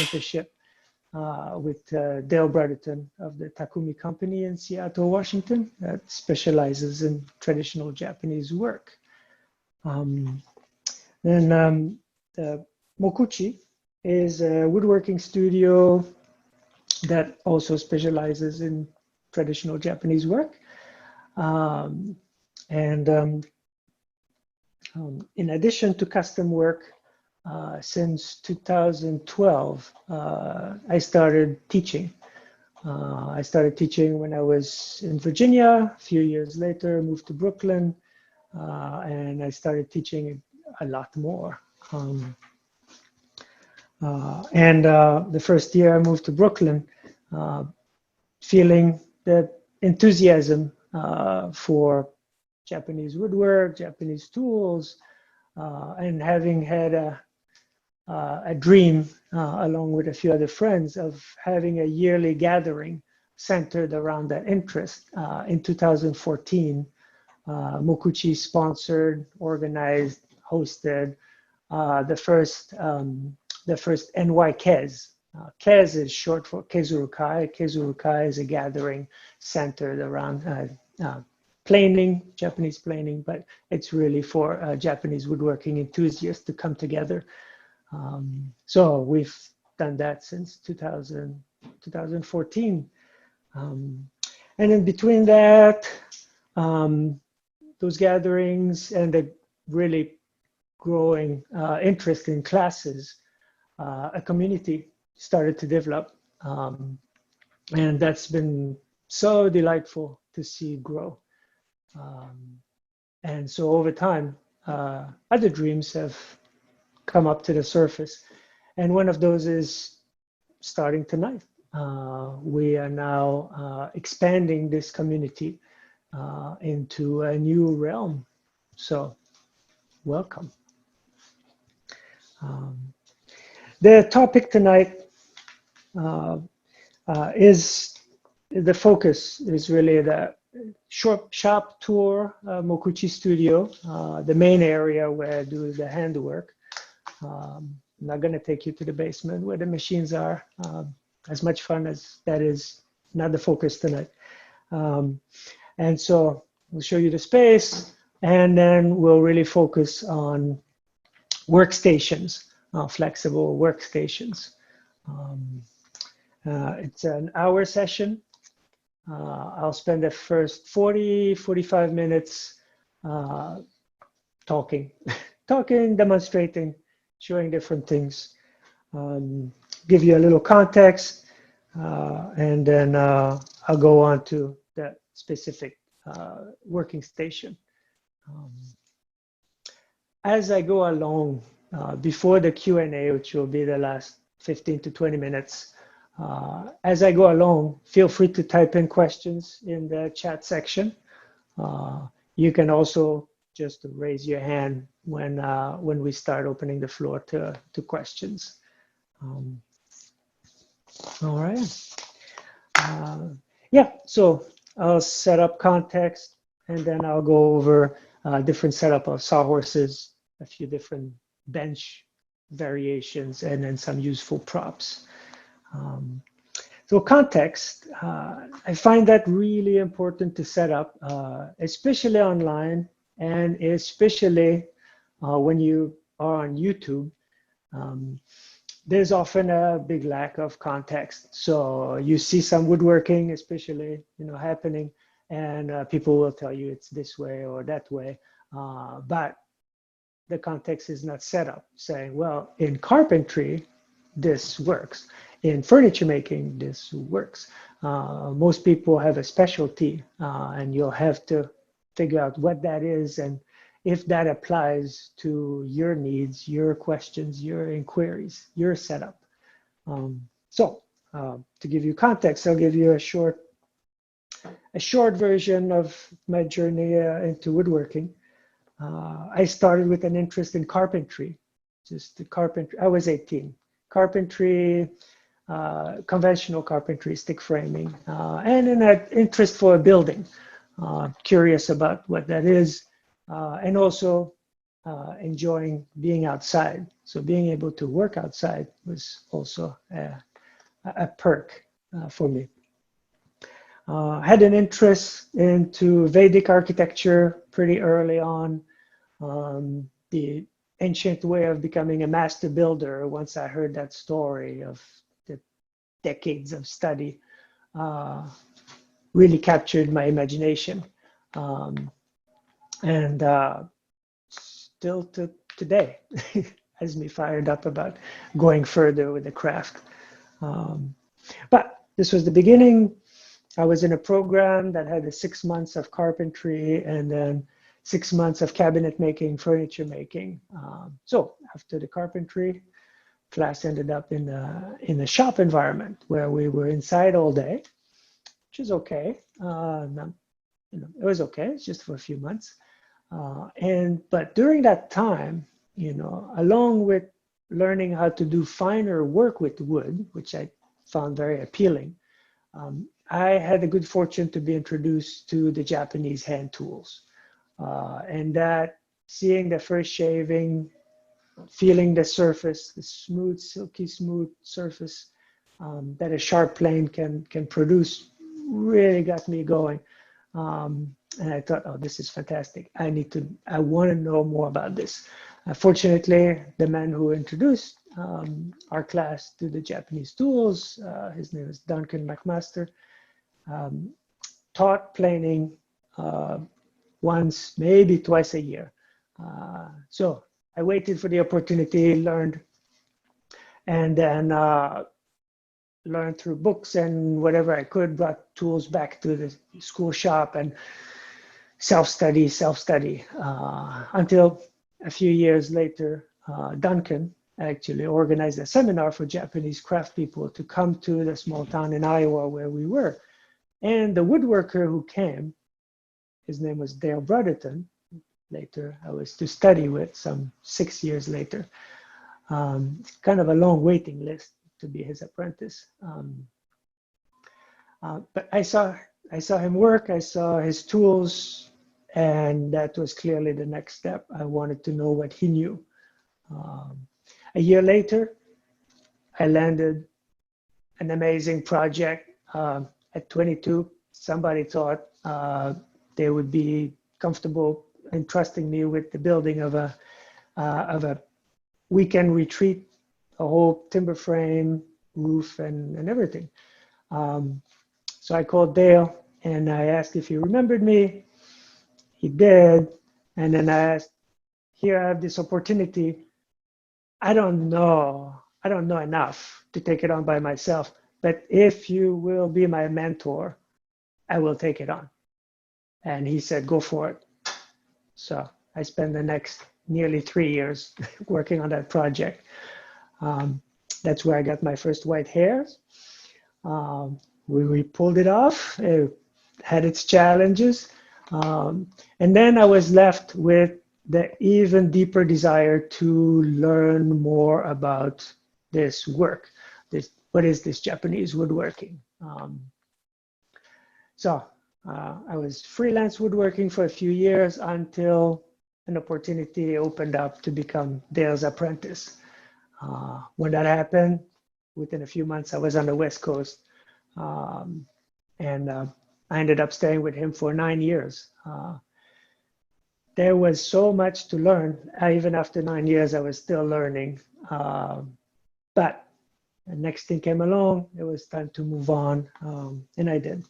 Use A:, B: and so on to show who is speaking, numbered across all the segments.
A: apprenticeship with Dale Brotherton of the Takumi Company in Seattle, Washington, that specializes in traditional Japanese work. Then Mokuchi is a woodworking studio that also specializes in traditional Japanese work. In addition to custom work, since 2012, I started teaching. I started teaching when I was in Virginia. A few years later, moved to Brooklyn, and I started teaching a lot more. The first year I moved to Brooklyn, feeling the enthusiasm for Japanese woodwork, Japanese tools, and having had a dream, along with a few other friends, of having a yearly gathering centered around that interest. In 2014, Mokuchi sponsored, organized, hosted the first NY KEZ. KEZ is short for Kezurukai. Kezurukai is a gathering centered around planing, Japanese planing, but it's really for Japanese woodworking enthusiasts to come together. So we've done that since 2014. And in between that, those gatherings and the really growing interest in classes, a community started to develop. And that's been so delightful to see grow. And so over time, other dreams have come up to the surface. And one of those is starting tonight. We are now expanding this community into a new realm. So welcome. The topic tonight is, the focus is really the shop tour, MOKUCHI Studio, the main area where I do the handwork. I'm not going to take you to the basement where the machines are. As much fun as that is, not the focus tonight. And so we'll show you the space, and then we'll really focus on workstations, flexible workstations. It's an hour session. I'll spend the first 45 minutes talking, demonstrating, showing different things, give you a little context, and then I'll go on to that specific working station. As I go along, before the Q&A, which will be the last 15 to 20 minutes, as I go along, feel free to type in questions in the chat section. You can also just raise your hand when we start opening the floor to questions. All right. Yeah, so I'll set up context, and then I'll go over different setup of sawhorses, a few different bench variations, and then some useful props. So context, I find that really important to set up, especially online, and especially when you are on YouTube. There's often a big lack of context. So you see some woodworking, especially, happening, and people will tell you it's this way or that way, but the context is not set up, saying, well, in carpentry, this works. In furniture making, this works. Most people have a specialty, and you'll have to figure out what that is and if that applies to your needs, your questions, your inquiries, your setup. So to give you context, I'll give you a short version of my journey into woodworking. I started with an interest in carpentry, just the carpentry. I was 18. Carpentry, conventional carpentry, stick framing, and an interest for building. Curious about what that is, and also enjoying being outside. So being able to work outside was also a perk for me. Had an interest into Vedic architecture pretty early on. The ancient way of becoming a master builder, once I heard that story of the decades of study, really captured my imagination. And still to today has me fired up about going further with the craft. But this was the beginning. I was in a program that had 6 months of carpentry and then 6 months of cabinet making, furniture making. So after the carpentry, class ended up in a shop environment where we were inside all day, which is okay. It was okay. It's just for a few months. But during that time, along with learning how to do finer work with wood, which I found very appealing, I had the good fortune to be introduced to the Japanese hand tools. And that seeing the first shaving, feeling the surface, the smooth, silky smooth surface that a sharp plane can produce really got me going. And I thought, oh, this is fantastic. I want to know more about this. Fortunately, the man who introduced our class to the Japanese tools, his name is Duncan McMaster, taught planing once, maybe twice a year. So I waited for the opportunity, learned, and then learned through books and whatever I could, brought tools back to the school shop and self-study, until a few years later, Duncan actually organized a seminar for Japanese craft people to come to the small town in Iowa where we were. And the woodworker who came, his name was Dale Brotherton. Later, I was to study with some 6 years later. Kind of a long waiting list to be his apprentice. But I saw him work, I saw his tools, and that was clearly the next step. I wanted to know what he knew. A year later, I landed an amazing project. At 22, somebody thought they would be comfortable entrusting me with the building of a weekend retreat, a whole timber frame, roof, and everything. So I called Dale and I asked if he remembered me. He did. And then I asked, here I have this opportunity. I don't know enough to take it on by myself, but if you will be my mentor, I will take it on. And he said, go for it. So I spent the next nearly 3 years working on that project. That's where I got my first white hairs. We pulled it off. It had its challenges. And then I was left with the even deeper desire to learn more about this work. What is this Japanese woodworking? So I was freelance woodworking for a few years until an opportunity opened up to become Dale's apprentice. When that happened, within a few months, I was on the West Coast. And I ended up staying with him for 9 years. There was so much to learn. Even after 9 years, I was still learning. But the next thing came along. It was time to move on, and I did.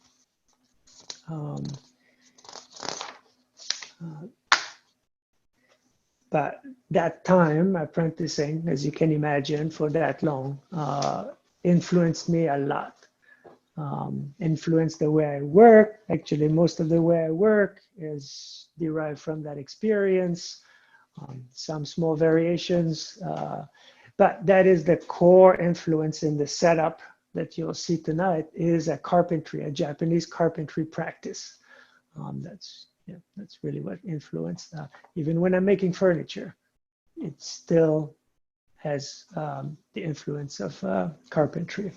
A: But that time, apprenticing, as you can imagine, for that long, influenced me a lot. Influenced the way I work. Actually, most of the way I work is derived from that experience. Some small variations, but that is the core influence in the setup that you'll see tonight is a Japanese carpentry practice. That's really what influenced. Even when I'm making furniture, it still has the influence of carpentry.